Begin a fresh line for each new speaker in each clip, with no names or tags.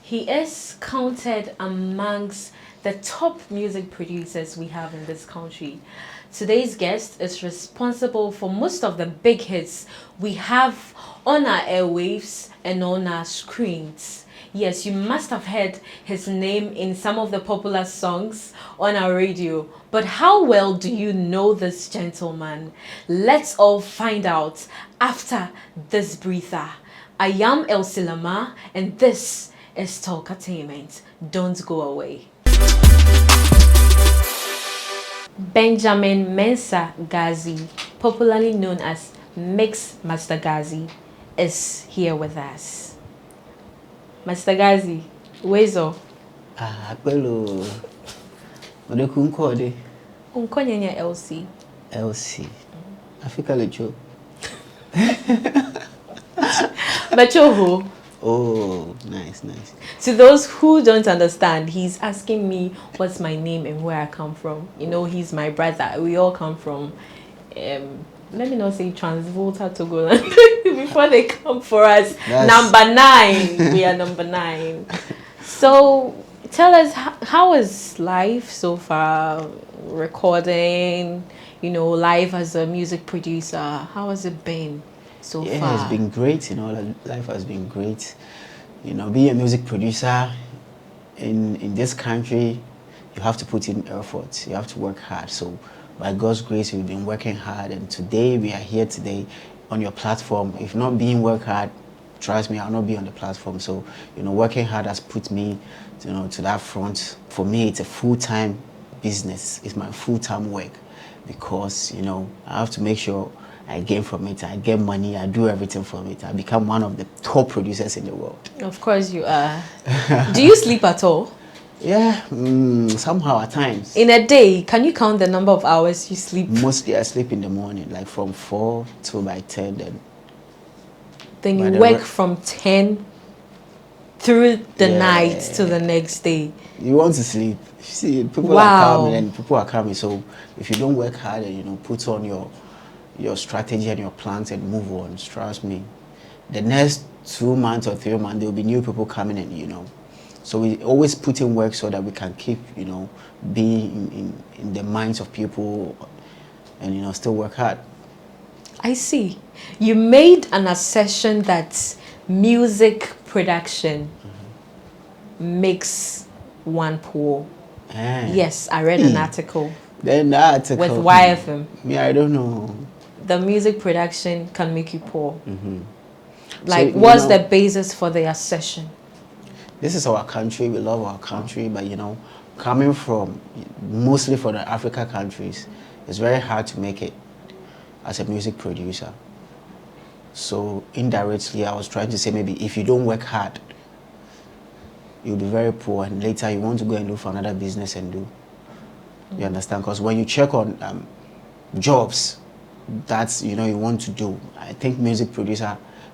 He is counted amongst the top music producers we have in this country. Today's guest is responsible for most of the big hits we have on our airwaves and on our screens. Yes, you must have heard his name in some of the popular songs on our radio. But how well do you know this gentleman? Let's all find out after this breather. I am Elsie Lamar, and this is Talkatainment. Don't go away. Benjamin Mensah Garzy, popularly known as Mix Master Garzy, is here with us. Master Garzy, where's all?
Hello. What do you call it?
Unkonyenye Elsie.
Elsie. Africa Lecho.
Machoho.
Oh, nice.
To those who don't understand, he's asking me what's my name and where I come from. You know, he's my brother. We all come from, let me not say Transvolta, Togoland, before they come for us. Number 9. We are number 9. So, tell us, how is life so far? Recording, life as a music producer. How has it been so far?
Yeah, it's been great. Life has been great. Being a music producer in this country, you have to put in effort. You have to work hard. So, by God's grace, we've been working hard, and today we are here today on your platform. If not being work hard, trust me, I'll not be on the platform. So, working hard has put me, to that front. For me, it's a full-time business. It's my full-time work because, I have to make sure I gain from it. I get money. I do everything from it. I become one of the top producers in the world.
Of course you are. Do you sleep at all?
Yeah, somehow at times.
In a day, can you count the number of hours you sleep?
Mostly I sleep in the morning, like from 4 till by 10.
Then you work from 10 through the night to the next day.
You want to sleep. See, people are coming and people are coming. So if you don't work hard and put on your strategy and your plans and move on, trust me, the next 2 months or 3 months there will be new people coming in. So we always put in work so that we can keep, being in the minds of people and, still work hard.
I see. You made an assertion that music production makes one poor. Yes, I read an article.
Then the article.
With YFM.
Me, I don't know.
The music production can make you poor. Like, so, what's the basis for the assertion?
This is our country. We love our country, but coming from mostly from the Africa countries, it's very hard to make it as a music producer. So indirectly, I was trying to say maybe if you don't work hard, you'll be very poor, and later you want to go and look for another business and do. You understand? Because when you check on jobs, that's you want to do. I think music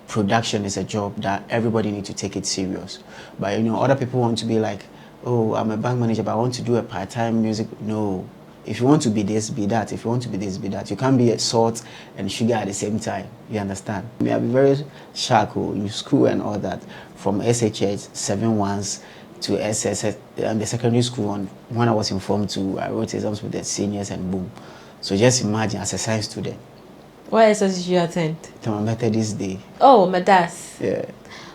production is a job that everybody needs to take it serious. But other people want to be like, oh, I'm a bank manager, but I want to do a part-time music. No. If you want to be this, be that. If you want to be this, be that. You can't be a salt and sugar at the same time. You understand? I mean, I've been very sharp in school and all that. From SHH, 7-1s to SSS, and the secondary school. When I was informed to, I wrote exams with the seniors and boom. So just imagine, as a science student.
What SSS did you attend?
My Methodist Day.
Oh, Madas.
Yeah.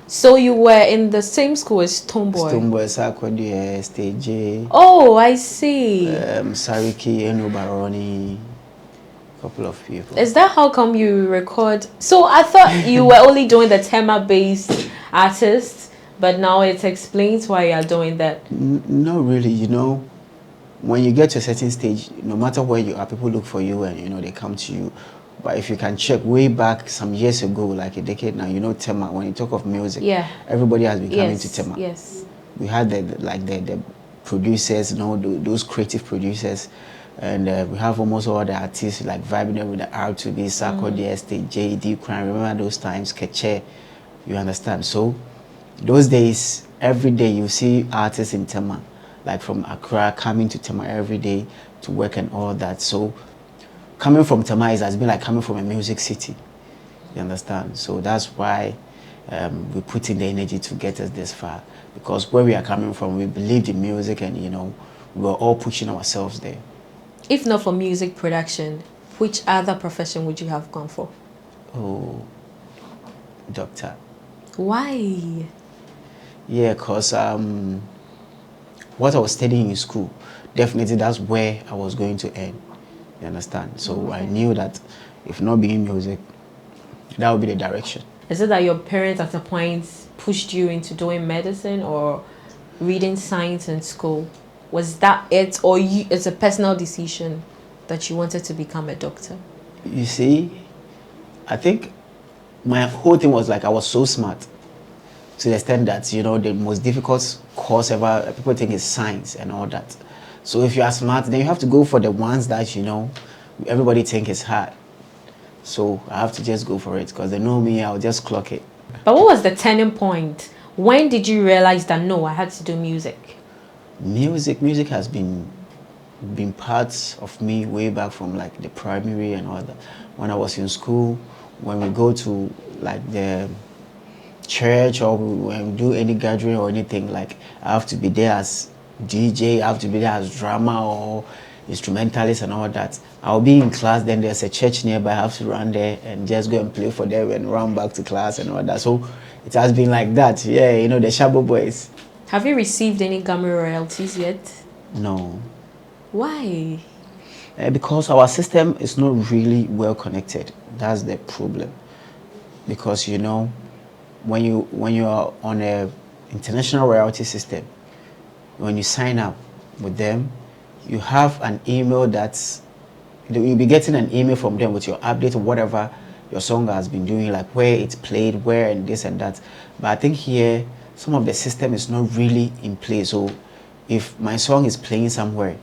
So you were in the same school as Stoneboy?
Stoneboy, Sarkodie, Stage.
Oh, I see.
Sariki, Eno Baroni, a couple of people.
Is that how come you record? So I thought you were only doing the tema-based artists, but now it explains why you are doing that.
Not really, when you get to a certain stage, no matter where you are, people look for you and, they come to you. But if you can check way back some years ago, like a decade now, Tema, when you talk of music, everybody has been coming to Tema.
Yes.
We had the producers, those creative producers, and we have almost all the artists like vibing with the R2B, Sako, DST, JD, Crime. Remember those times, Keche, you understand? So those days, every day you see artists in Tema, like from Accra coming to Tema every day to work and all that. So coming from Tema has been like coming from a music city. You understand? So that's why we put in the energy to get us this far. Because where we are coming from, we believed in music, and you know, we were all pushing ourselves there.
If not for music production, which other profession would you have gone for?
Oh, doctor.
Why?
Yeah, because what I was studying in school, definitely that's where I was going to end. You understand? So
Okay.
I knew that if not being music, that would be the direction.
Is it that your parents at a point pushed you into doing medicine or reading science in school? Was that it, or it's a personal decision that you wanted to become a doctor?
You see, I think my whole thing was like I was so smart to the extent that, you know, the most difficult course ever, people think is science and all that. So if you are smart, then you have to go for the ones that, you know, everybody think is hard. So I have to just go for it because they know me, I'll just clock it.
But what was the turning point? When did you realize that no, I had to do music?
Music has been part of me way back from like the primary and all that. When I was in school, when we go to like the church or when we do any gathering or anything, like I have to be there as DJ, I have to be there as drama or instrumentalist and all that. I'll be in class, then there's a church nearby, I have to run there and just go and play for them and run back to class and all that. So it has been like that. Yeah, you know, the Shabo boys.
Have you received any Grammy royalties yet?
No.
Why?
Because our system is not really well connected. That's the problem. Because, you know, when you are on a international royalty system, when you sign up with them, you have an email that's, you'll be getting an email from them with your update of whatever your song has been doing, like where it's played, where and this and that. But I think here, some of the system is not really in place. So if my song is playing somewhere,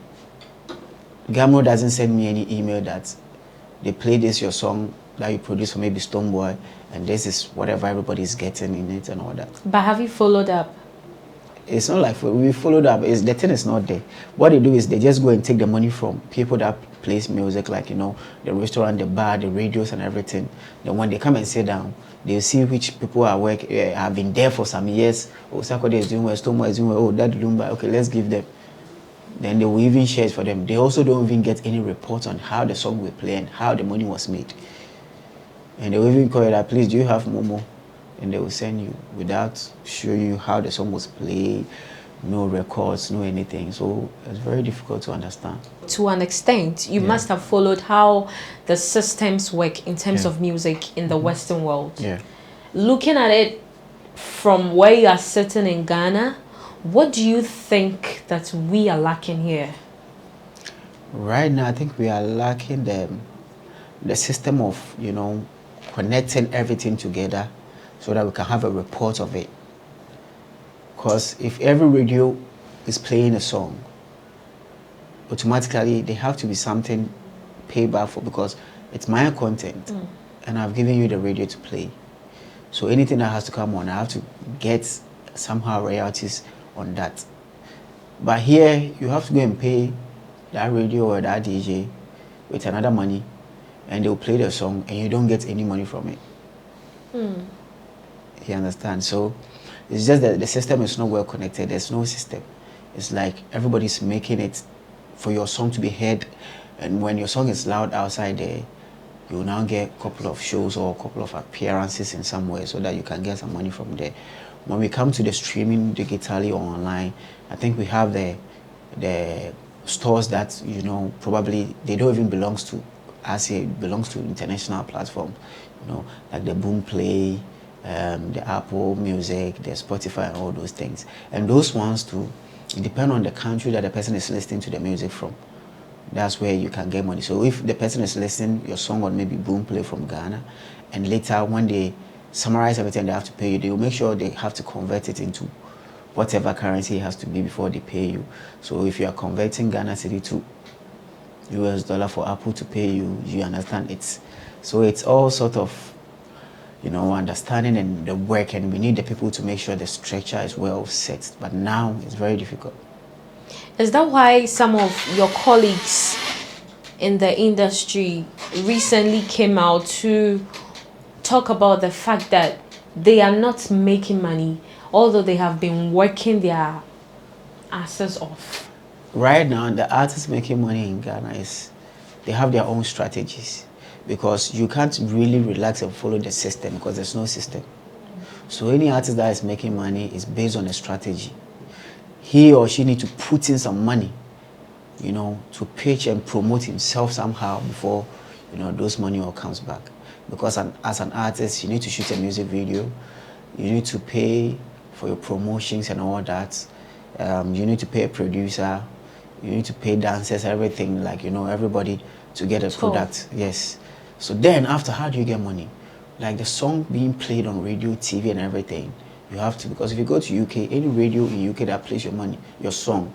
Gamo doesn't send me any email that they play this your song that you produce for maybe Stoneboy, and this is whatever everybody's getting in it and all that.
But have you followed up?
It's not like we followed up. The thing is not there. What they do is they just go and take the money from people that plays music, like, you know, the restaurant, the bar, the radios and everything. Then when they come and sit down, they'll see which people are have been there for some years. Oh, Sakode is doing well, Stoneboy is doing well, oh, that Lumba, okay, let's give them. Then they will even share it for them. They also don't even get any reports on how the song will play and how the money was made. And they will even call you that, please, do you have Momo? And they will send you without showing you how the song was played, no records, no anything. So it's very difficult to understand.
To an extent, you must have followed how the systems work in terms of music in the Western world.
Yeah.
Looking at it from where you are sitting in Ghana, what do you think that we are lacking here?
Right now, I think we are lacking the system of, you know, connecting everything together so that we can have a report of it. Because if every radio is playing a song, automatically there have to be something paid back for, because it's my content and I've given you the radio to play. So anything that has to come on, I have to get somehow royalties on that. But here, you have to go and pay that radio or that DJ with another money, and they'll play the song and you don't get any money from it. You understand? So it's just that the system is not well connected. There's no system. It's like everybody's making it for your song to be heard, and when your song is loud outside there, you'll now get a couple of shows or a couple of appearances in somewhere so that you can get some money from there. When we come to the streaming digitally or online, I think we have the stores that, you know, probably they don't even belong to us here. It belongs to international platforms, you know, like the Boomplay, the Apple Music, the Spotify and all those things. And those ones too, it depends on the country that the person is listening to the music from. That's where you can get money. So if the person is listening your song on maybe Boomplay from Ghana, and later when they summarize everything they have to pay you, they will make sure they have to convert it into whatever currency it has to be before they pay you. So if you are converting Ghana city to US dollar for Apple to pay you, you understand it's, so it's all sort of, you know, understanding and the work, and we need the people to make sure the structure is well set. But now it's very difficult.
Is that why some of your colleagues in the industry recently came out to talk about the fact that they are not making money, although they have been working their asses off?
Right now, the artists making money in Ghana is they have their own strategies, because you can't really relax and follow the system because there's no system. So any artist that is making money is based on a strategy. He or she need to put in some money, you know, to pitch and promote himself somehow before, you know, those money all comes back. Because as an artist, you need to shoot a music video, you need to pay for your promotions and all that. You need to pay a producer, you need to pay dancers, everything, like, you know, everybody to get a product. Yes. So then after, how do you get money? Like the song being played on radio, TV and everything, you have to, because if you go to UK, any radio in UK that plays your money, your song,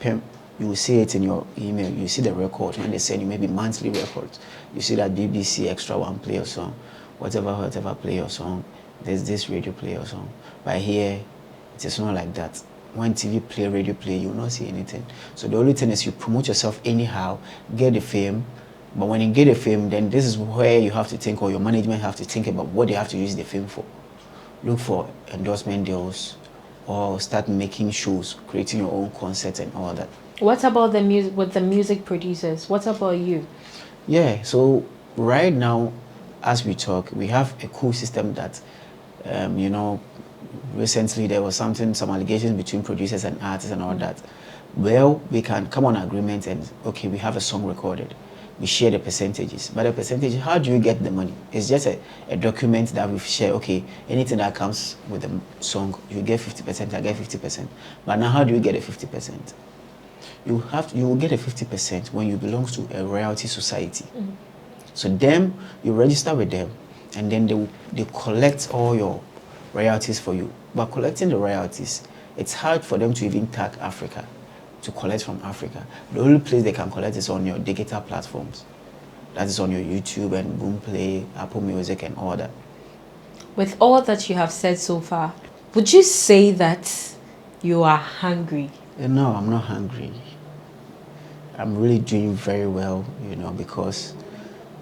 you will see it in your email, you see the record, when they send you maybe monthly records, you see that BBC Extra One play your song, whatever play your song, there's this radio play your song. But here, it is not like that. When TV play, radio play, you will not see anything. So the only thing is you promote yourself anyhow, get the fame. But when you get the fame, then this is where you have to think, or your management have to think about what they have to use the fame for. Look for endorsement deals, or start making shows, creating your own concerts and all that.
What about the music with the music producers? What about you?
Yeah, so right now, as we talk, we have a cool system that, you know, recently there was some allegations between producers and artists and all that. Well, we can come on agreement and, okay, we have a song recorded. We share the percentages. But the percentage, how do you get the money? It's just a document that we share. Okay, anything that comes with the song, you get 50%, I get 50%. But now how do you get a 50%? You will get a 50% when you belong to a royalty society. So them, you register with them, and then they collect all your royalties for you. But collecting the royalties, it's hard for them to even tag Africa, to collect from Africa. The only place they can collect is on your digital platforms. That is on your YouTube and Boomplay, Apple Music and all that.
With all that you have said so far, would you say that you are hungry?
No, I'm not hungry. I'm really doing very well, you know, because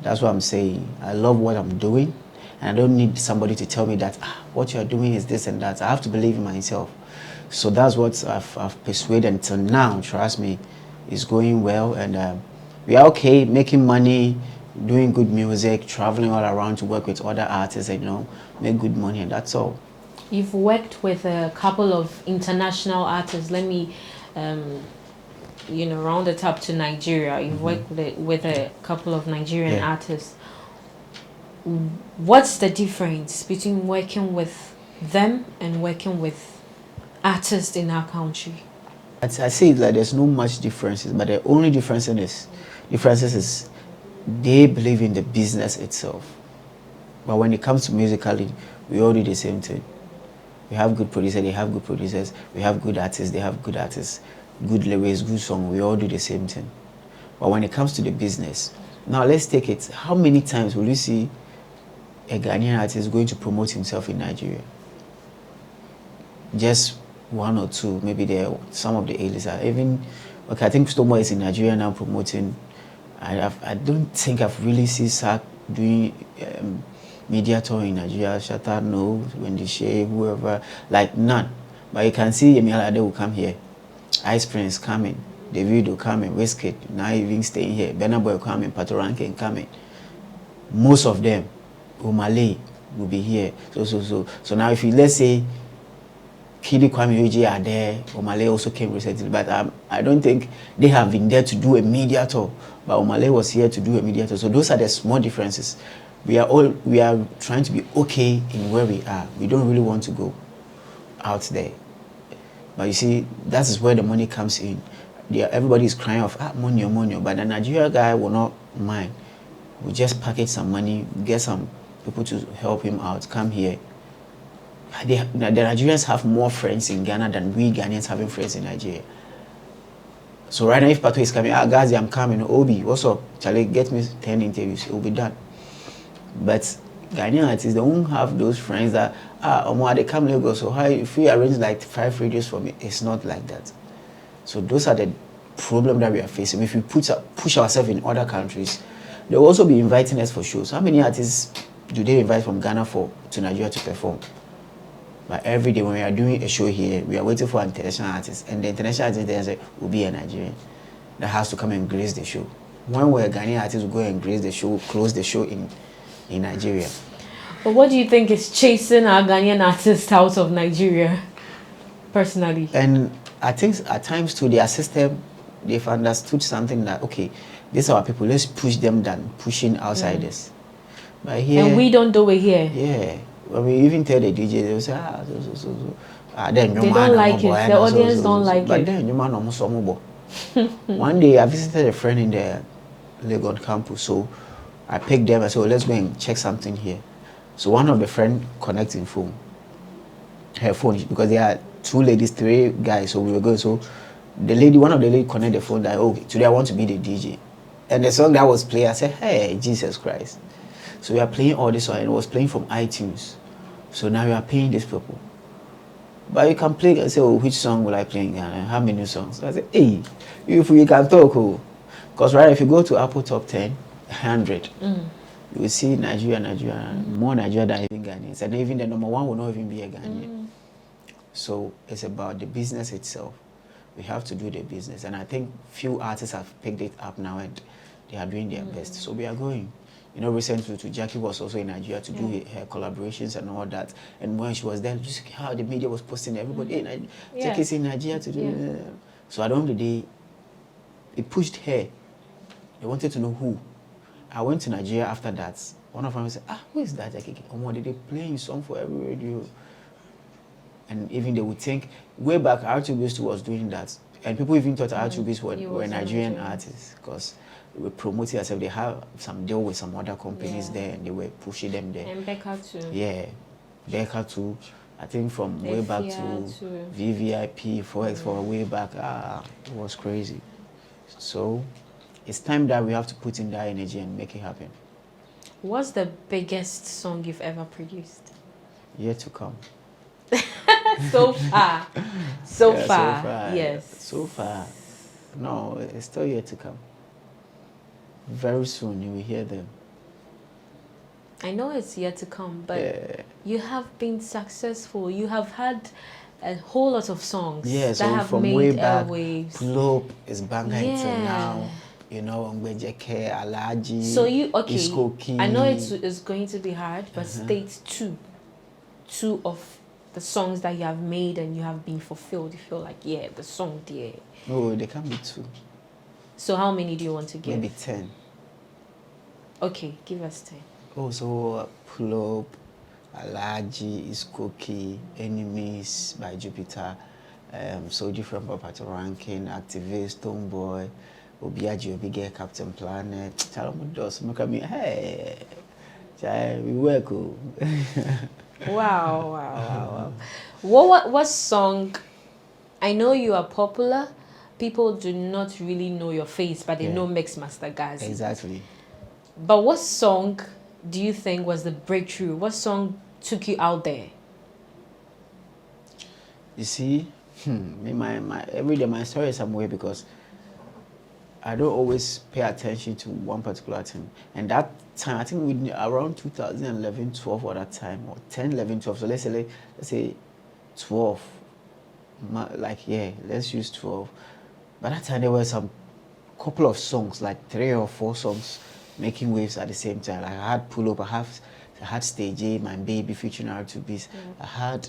that's what I'm saying. I love what I'm doing, and I don't need somebody to tell me that what you're doing is this and that. I have to believe in myself. So that's what I've persuaded until now. Trust me, it's going well, and we are okay, making money, doing good music, traveling all around to work with other artists, and, you know, make good money, and that's all.
You've worked with a couple of international artists. Let me, you know, round it up to Nigeria. You've worked with a couple of Nigerian artists. What's the difference between working with them and working with artists in our country?
I say that there's no much differences, but the only differences is they believe in the business itself. But when it comes to musically, we all do the same thing. We have good producers, they have good producers. We have good artists, they have good artists. Good lyrics, good song, we all do the same thing. But when it comes to the business, now let's take it. How many times will you see a Ghanaian artist going to promote himself in Nigeria? Just one or two, maybe some of the A-listers are even, okay, I think Stomo is in Nigeria now promoting. I don't think I've really seen Sak doing media tour in Nigeria. Shatta, no, Wendy Shea, whoever, like none. But you can see Emil Ade will come here, Ice Prince coming, David will come in, Wizkid, now even staying here, Burna Boy coming, Pato Rankin coming. Most of them, Omale will be here. So now if you, let's say, Kidi Kwame Oji are there, Omale also came recently, but I don't think they have been there to do a media tour. But Omale was here to do a media tour. So those are the small differences. We are trying to be okay in where we are. We don't really want to go out there. But you see, that is where the money comes in. Everybody is crying of money, but the Nigeria guy will not mind. We just package some money, get some people to help him out, come here. The Nigerians have more friends in Ghana than we Ghanaians having friends in Nigeria. So right now, if Pato is coming, Garzy, I'm coming, Obi, what's up? Charlie, get me 10 interviews, it will be done. But Ghanaian artists don't have those friends that, they come Lagos, so how if we arrange like 5 radios for me, it's not like that. So those are the problems that we are facing. If we push ourselves in other countries, they'll also be inviting us for shows. How many artists do they invite from Ghana to Nigeria to perform. But every day when we are doing a show here, we are waiting for an international artist, and the international artist then say will be a Nigerian that has to come and grace the show. When we're a Ghanaian artist, we go and grace the show, close the show in Nigeria.
But what do you think is chasing our Ghanaian artists out of Nigeria, personally?
And I think at times too, their system, they've understood something that, okay, these are our people, let's push them than pushing outsiders. But here,
and we don't do it here.
Yeah. When we even tell the DJ, they will say, then
they don't like it. The audience don't like it.
But then you man almost One day I visited a friend in the Legon campus, so I picked them and said, let's go and check something here. So one of the friend connecting her phone, because there are 2 ladies, 3 guys, so we were going. So one of the ladies connected the phone that, okay, today I want to be the DJ. And the song that was playing, I said, hey, Jesus Christ. So we are playing all this song, and it was playing from iTunes. So now we are paying these people. But you can play and say, oh, which song will I play in Ghana? How many songs? So I said, hey, if we can talk, oh. Because if you go to Apple Top 10, 100, you will see Nigeria, more Nigeria than even Ghanaians. And even the number 1 will not even be a Ghanaian. So it's about the business itself. We have to do the business. And I think few artists have picked it up now and they are doing their best. So we are going. You know, recently to Jackie was also in Nigeria to do her collaborations and all that. And when she was there, just how the media was posting everybody, hey, Jackie's in Nigeria to do So at the end of the day, it pushed her. They wanted to know who. I went to Nigeria after that. One of them said, who is that Jackie? Did they play his song for every radio? And even they would think, way back, R2Beast was doing that. And people even thought R2Beast were Nigerian artists because they were promoting themselves. They have some deal with some other companies there and they were pushing them there.
And Becca too.
Yeah. Becca too. I think from way back to VVIP, Forex for way back. It was crazy. So it's time that we have to put in that energy and make it happen.
What's the biggest song you've ever produced?
Yet to come.
So far. So far. Yes.
So far. No, it's still yet to come. Very soon you will hear them.
I know it's yet to come, but you have been successful. You have had a whole lot of songs that have
from
made
way back,
airwaves.
Pull Up is banger until now. You know, Ngbejeke, Alaji,
So okay,
Iskoki.
I know it's going to be hard, but state two of the songs that you have made and you have been fulfilled. You feel like, the song there.
No, they can't be 2.
So how many do you want to give?
Maybe 10.
Okay, give us 10.
Oh, so Pull Up, Alaji, Iskoki, Enemies by Jupiter, So Different Papa Ranking, Activist, Tomboy, Obiaji, Obige, Captain Planet, Chalamudos, Makami, hey, we work.
Wow. What song? I know you are popular. People do not really know your face, but they know Mix Master Garzy.
Exactly.
But what song do you think was the breakthrough? What song took you out there?
You see, my every day my story is somewhere because I don't always pay attention to one particular thing. And that time, I think we around 2011, 12 or that time, or 10, 11, 12. So let's say 12. Let's use 12. By that time, there were some couple of songs, like 3 or 4 songs, making waves at the same time. Like I had Pull Up, I had Stage A, My Baby featuring R2Beast. I had,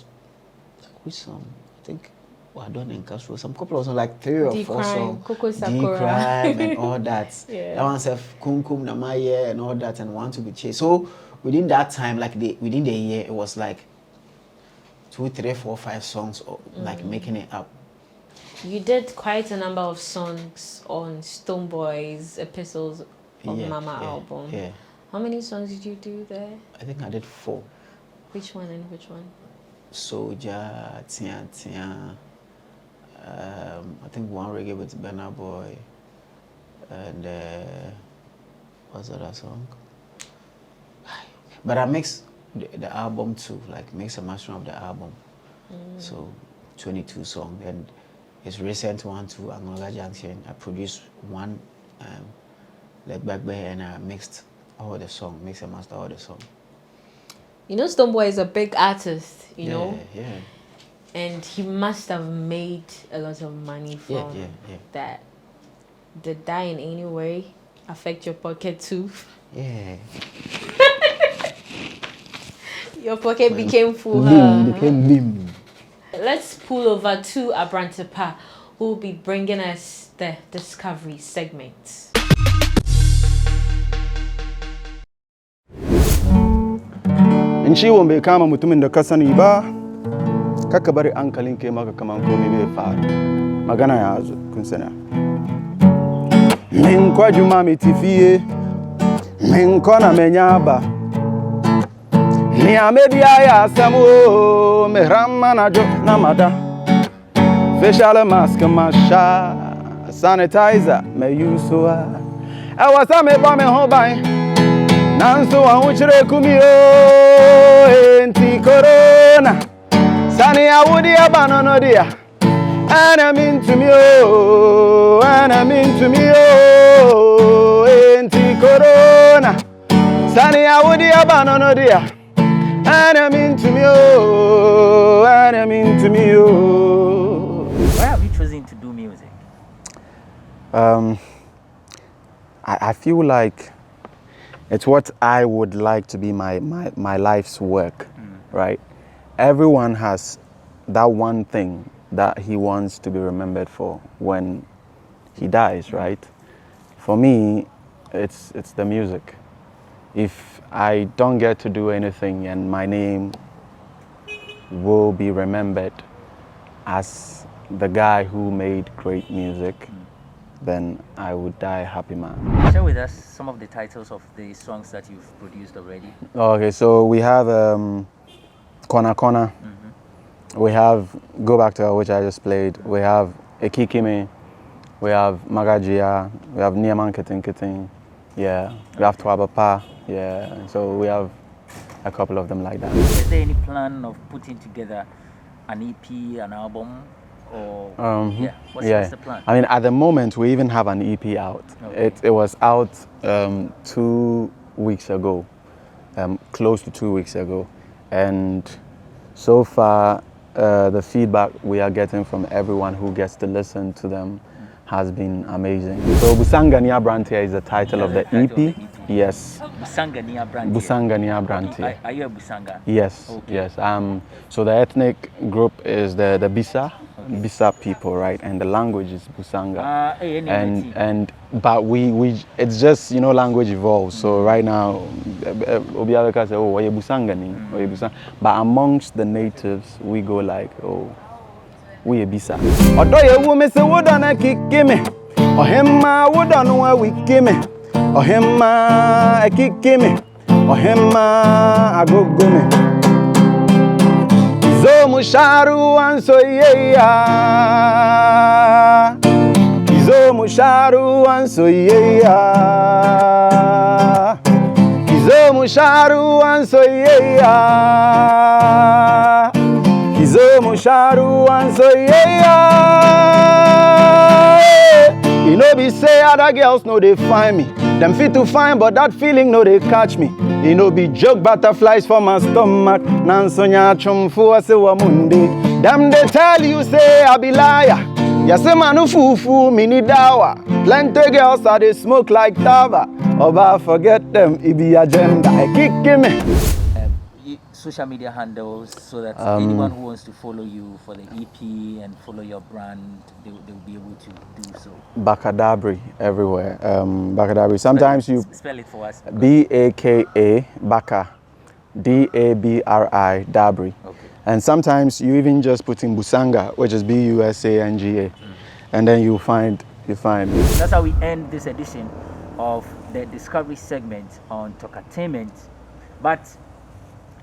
which song? I think I done in Castro. Some couple of songs, like 3 or 4 songs.
Coco Sakura.
D-Crime and all that. That one said Kum Kum Namaye and all that and Want to Be Chased. So within that time, within the year, it was like 2, 3, 4, 5 songs, like making it up.
You did quite a number of songs on Stoneboy's Epistles of Mama album.
Yeah.
How many songs did you do there?
I think I did 4.
Which one and which one?
Soldier, Tia Tia. I think one reggae with Burna Boy. And what's the other song? But I mix the album too, like mix a mastering of the album. So 22 songs. And his recent one to Angola Junction, I produced one leg back there and I mixed all the song, mix and master all the song.
You know, Stonebwoy is a big artist, you
Yeah,
know,
yeah.
and he must have made a lot of money from that. Did that in any way affect your pocket too?
Yeah.
Your pocket became full, huh?
Became meme.
Let's pull over to Abrantepa, who will be bringing us the discovery segment.
Nchi wombe kama mutumin da ka sani ba, kaka bari hankalin ke maka kaman komai bai faru. Magana ya zo kun sana. Min kwa juma mitifie, min kona menyaba. Ni amedia ya samu, mihramma na jo na mada. Facial mask masha, sanitizer me yusuwa. Awasa me ba me hobai. Nanso wa uchire kumio enti corona sani awudi abanono dia enemy to me enti corona sani awudi abanono dia enemy to me.
Why have you chosen to do music?
I feel like it's what I would like to be my life's work, right? Everyone has that one thing that he wants to be remembered for when he dies, right? For me, it's the music. If I don't get to do anything and my name will be remembered as the guy who made great music, then I would die a happy man.
Share with us some of the titles of the songs that you've produced already.
Okay, so we have Kona Kona. We have Go Back to Her, which I just played. We have Ekikime. We have Magajia. We have Niaman Kitin Kitin. Yeah. We have Twabapa. Yeah. So we have a couple of them like that.
Is there any plan of putting together an EP, an album? Or what's the plan?
I mean, at the moment, we even have an EP out.
Okay.
It was out 2 weeks ago, close to 2 weeks ago. And so far, the feedback we are getting from everyone who gets to listen to them has been amazing. So Busangania Brantia is the title of the EP. Yes.
Busangania Brantia.
Busangania Brantia.
Are you a Busanga?
Yes.
Okay.
Yes. So the ethnic group is the Bisa.
Okay.
Bisa people, right? And the language is Busanga. But we it's just, you know, language evolves. So right now Obiabeka say, oh, why Busanga ni? But amongst the natives we go like, oh, we a Bisa. Odoye woman say wodana kikime. Ohema wodana wa wikime. Ohema akikime. Ohema agogome. Izo musharu anso yeya. Izo musharu anso yeya. Izo musharu anso yeya. Izo musharu anso yeya. You know be say other girls know they find me. Them fit to find, but that feeling no they catch me. You know be joke butterflies for my stomach. Nansonya chumfu ase wa mundi. Them they tell you say I be liar. Ya say manu fufu mini dawa. Plenty girls are they smoke like tava. Oba forget them, it be agenda. I kick me.
Social media handles so that anyone who wants to follow you for the EP and follow your brand, they'll be able to do so.
Bakadabri everywhere. Bakadabri. Sometimes you
spell it for us.
BAKA Baka DABRI Dabri.
Okay.
And sometimes you even just put in Busanga, which is BUSANGA, and then you find me.
That's how we end this edition of the Discovery segment on Talkatainment. But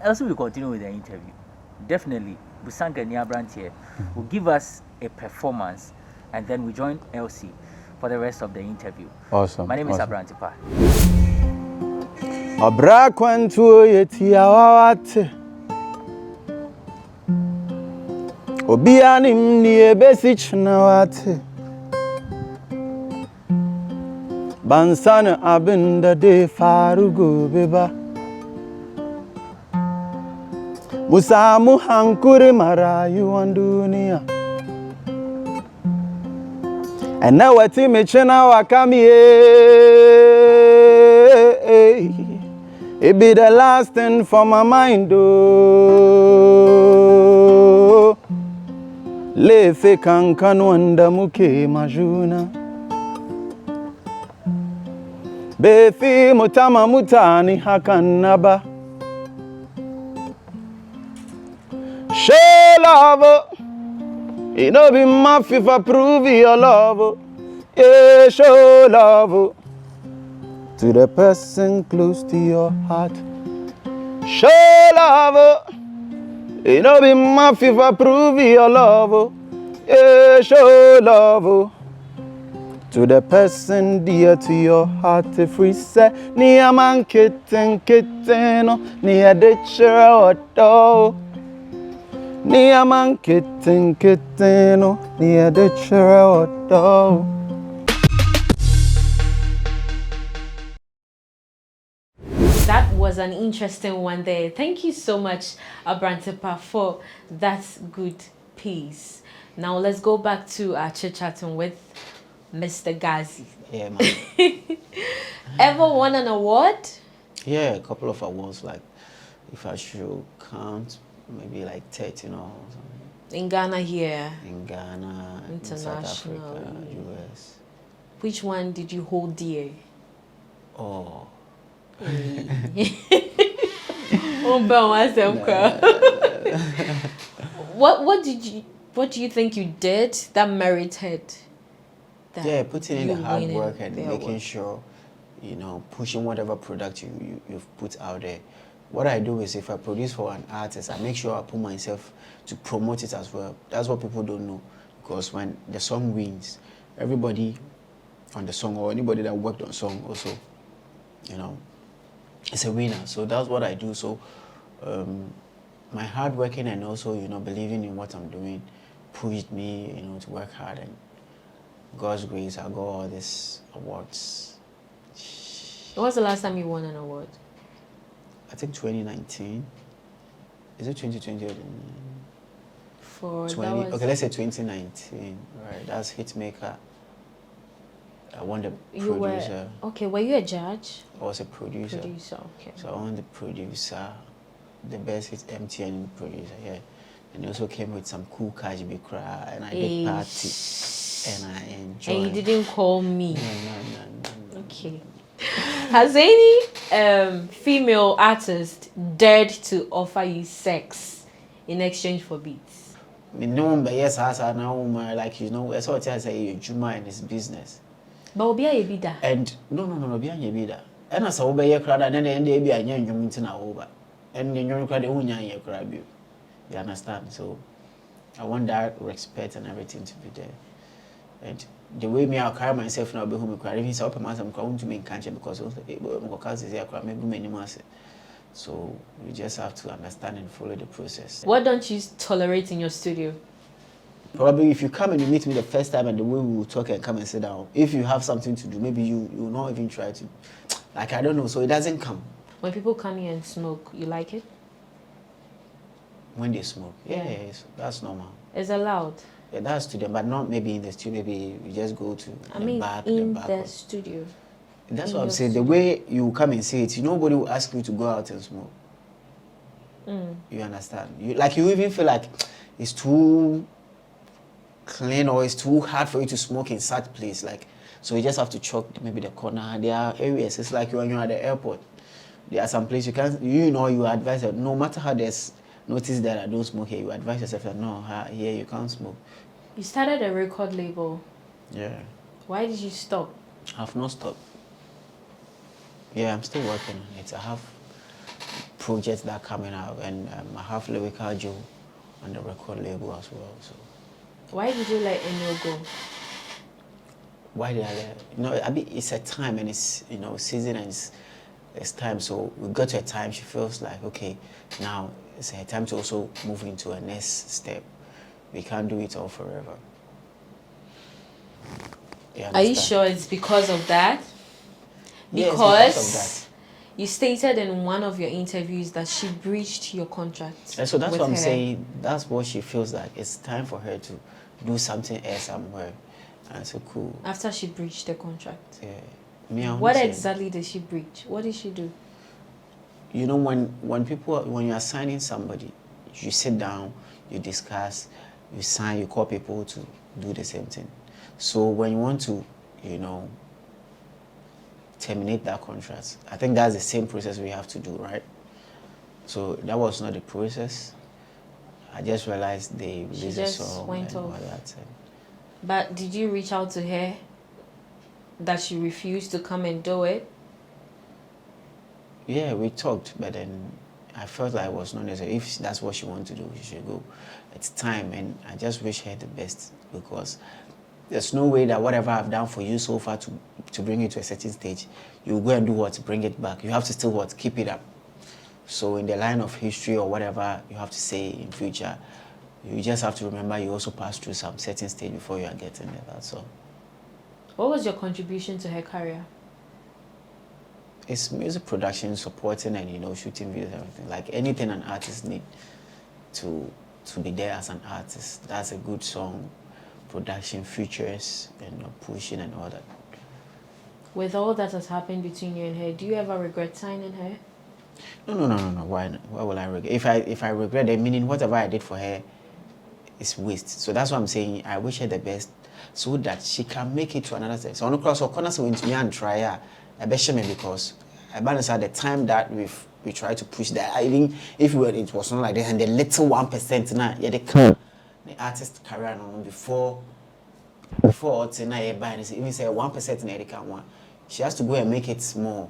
Elsie will continue with the interview. Definitely, Busanga Niabrant here will give us a performance, and then we join Elsie for the rest of the interview.
Awesome.
My name is Abrantepa.
Abra kwantu yeti awawate Obiani mni ebesich na wate Bansana abinda de farugo beba Musamu hankuri marayu andunia. And now what team chena wakami it be the last thing for my mind oh. Lefe kankanu anda muke majuna. Befi mutama mutani hakanaba. Show love. It no be math if I prove your love. Yeah, show love to the person close to your heart. Show love. It no be math if I prove your love. Yeah, show love to the person dear to your heart. If we say, ni a man kitten, ni a ditcher or dog. Ni a man kitten, ni a ditcher or dog.
That was an interesting one there. Thank you so much, Abrantepa, for that good piece. Now let's go back to our chit-chatting with Mr. Garzy.
Yeah, man.
Ever won an award?
Yeah, a couple of awards, like, if I should count, maybe like 13 or something.
In Ghana here?
In Ghana, in South Africa, US.
Which one did you hold dear?
Oh.
What do you think you did that merited that?
Yeah, putting in the hard work and
the
making
award.
sure, pushing whatever product you've put out there. What I do is if I produce for an artist, I make sure I put myself to promote it as well. That's what people don't know. Because when the song wins, everybody on the song or anybody that worked on song also, it's a winner. So that's what I do. So my hard working and also, believing in what I'm doing pushed me, to work hard, and God's grace, I got all these awards.
When was the last time you won an award?
I think 2019. Is it 2020?
For
20, okay, let's say 2019. Right, that's Hitmaker. I won the producer.
Were you a judge?
I was a producer.
Okay.
So I won the producer, the best hit MTN producer, yeah. And it also came with some cool cash cry, and I did party, and I enjoyed.
And you didn't call me?
No.
Okay. Has any female artist dared to offer you sex in exchange for beats?
No, but yes, I now, like, it's what I say, Juma and his business.
But obi a bida.
And no, obi a bida. And as I obey your crowd, and then they be a young human over. And then you're crowd, you crab you. You understand? So I want that respect and everything to be there. And the way me I carry myself now, be home cry. Even so, I'm going to make country because also, so you just have to understand and follow the process.
What don't you tolerate in your studio?
Probably if you come and you meet me the first time and the way we will talk and come and sit down, if you have something to do, maybe you will not even try to, like, I don't know, so it doesn't come.
When people come here and smoke, you like it?
When they smoke? Yeah. That's normal.
It's allowed?
Yeah, that's to them, but not maybe in the studio, maybe you just go to
the back. In the studio.
That's what I'm saying, the way you come and say it, nobody will ask you to go out and smoke. You understand? You even feel like it's too clean or it's too hard for you to smoke in such place, like, so you just have to chalk maybe the corner. There are areas, it's like when you're at the airport, there are some places you can't, you advise that no matter how there's notice that I don't smoke here, you advise yourself that no, here you can't smoke.
You started a record label.
Yeah.
Why did you stop?
I've not stopped. Yeah, I'm still working on it. I have projects that are coming out, and I have Lyrical Joe on the record label as well. So.
Why did you let Enyo go?
Why did I let? It's a time, and it's season, and it's time. So we got to a time she feels like, okay, now it's a time to also move into a next step. We can't do it all forever.
Are you sure it's because of that?
Because of that.
You stated in one of your interviews that she breached your contract.
And so that's
with
what I'm
her.
saying. That's what she feels like. It's time for her to do something else somewhere. And I said, cool.
After she breached the contract.
Yeah. Me, I'm
What
saying,
exactly did she breach? What did she do?
you know, when you are signing somebody, you sit down, you discuss, you sign, you call people to do the same thing. So when you want to, you know, terminate that contract, I think that's the same process we have to do, right? So that was not the process. I just realized they released a
just
song
went
and all
off.
that.
But did you reach out to her that she refused to come and do it?
Yeah, we talked, but then I felt like it was not necessary. If that's what she wants to do, she should go. It's time, and I just wish her the best, because there's no way that whatever I've done for you so far to bring you to a certain stage, you go and do what? Bring it back. You have to still what? Keep it up. So in the line of history or whatever you have to say in future, you just have to remember you also passed through some certain stage before you are getting there. That's all.
What was your contribution to her career?
It's music production, supporting, and, you know, shooting videos, everything. Like anything an artist need to be there as an artist. That's a good song, production, features, and, you know, pushing and all that.
With all that has happened between you and her, do you ever regret signing her?
No. Why not? Why will I regret? If I regret it, meaning whatever I did for her is waste. So that's why I'm saying I wish her the best, so that she can make it to another stage. So on the cross, of course, when me and try her, I bet she because I balance at the time that we try to push that. Even if it was not like that, and the little 1% now, yeah, the artist career before tonight, even say 1% in the can one, she has to go and make it small.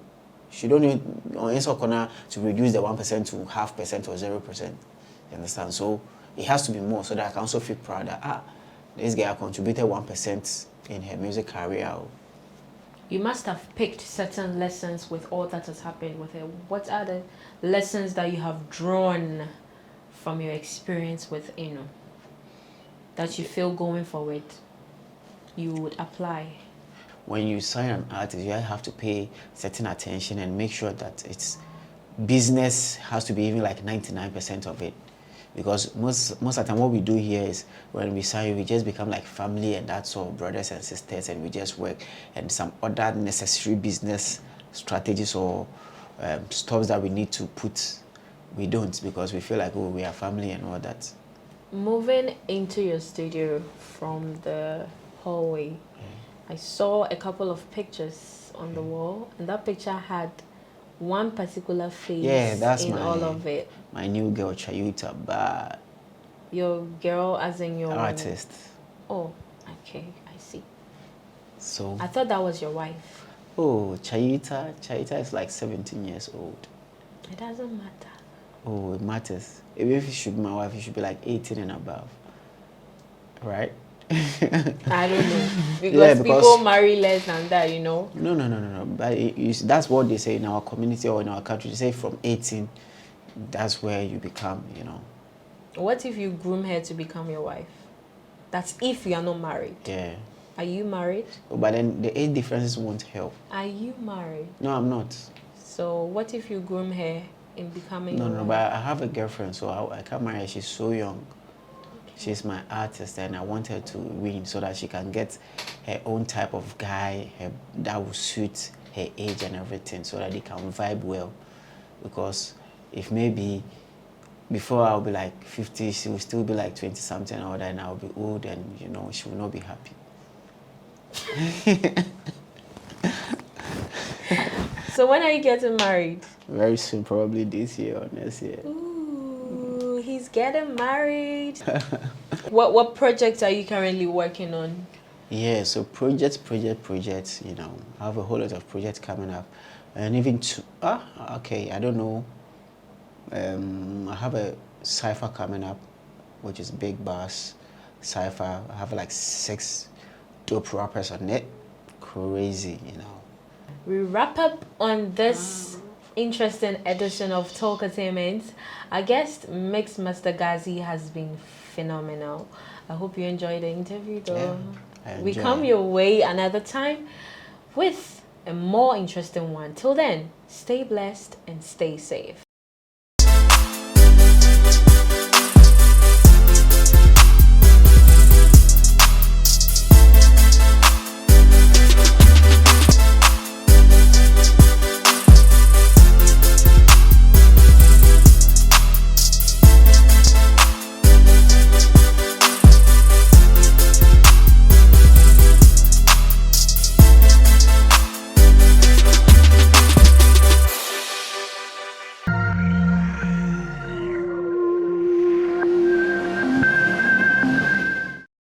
She don't need on any corner to reduce the 1% to 0.5% or 0%. You understand? So it has to be more, so that I can also feel proud that this girl contributed 1% in her music career.
You must have picked certain lessons with all that has happened with her. What are the lessons that you have drawn from your experience with Inu that you feel going forward you would apply?
When you sign an artist, you have to pay certain attention and make sure that it's business has to be even like 99% of it. Because most of the time what we do here is when we sign, we just become like family, and that's all, brothers and sisters, and we just work. And some other necessary business strategies or stuff that we need to put, we don't, because we feel like, oh, we are family and all that.
Moving into your studio from the hallway, I saw a couple of pictures on the wall, and that picture had one particular face
that's
in
my,
all of it.
My new girl, Chayuta, but
Your girl as in your...
artist.
Oh, okay, I see.
So
I thought that was your wife.
Oh, Chayuta is like 17 years old.
It doesn't matter.
Oh, it matters. Even if it should be my wife, it should be like 18 and above. Right?
I don't know. Because people marry less than that, you know?
No. But that's what they say in our community or in our country. They say from 18, that's where you become, you know.
What if you groom her to become your wife? That's if you are not married.
Yeah.
Are you married?
But then the age differences won't help.
Are you married?
No, I'm not.
So what if you groom her in becoming your wife?
No, but I have a girlfriend, so I can't marry her. She's so young. She's my artist, and I want her to win so that she can get her own type of guy that will suit her age and everything, so that they can vibe well. Because if maybe before I'll be like 50, she will still be like 20 something or that, and I'll be old, and you know, she will not be happy.
So when are you getting married?
Very soon, probably this year or next year.
Ooh, he's getting married. What projects are you currently working on?
Yeah, so projects, you know, I have a whole lot of projects coming up. And even I don't know. I have a cypher coming up, which is Big Bass cypher. I have like 6 dope rappers on it. Crazy, you know.
We wrap up on this interesting edition of Talkatainment. Our guest, Mixed Master Garzy, has been phenomenal. I hope you enjoyed the interview, though.
Yeah,
we come your way another time with a more interesting one. Till then, stay blessed and stay safe.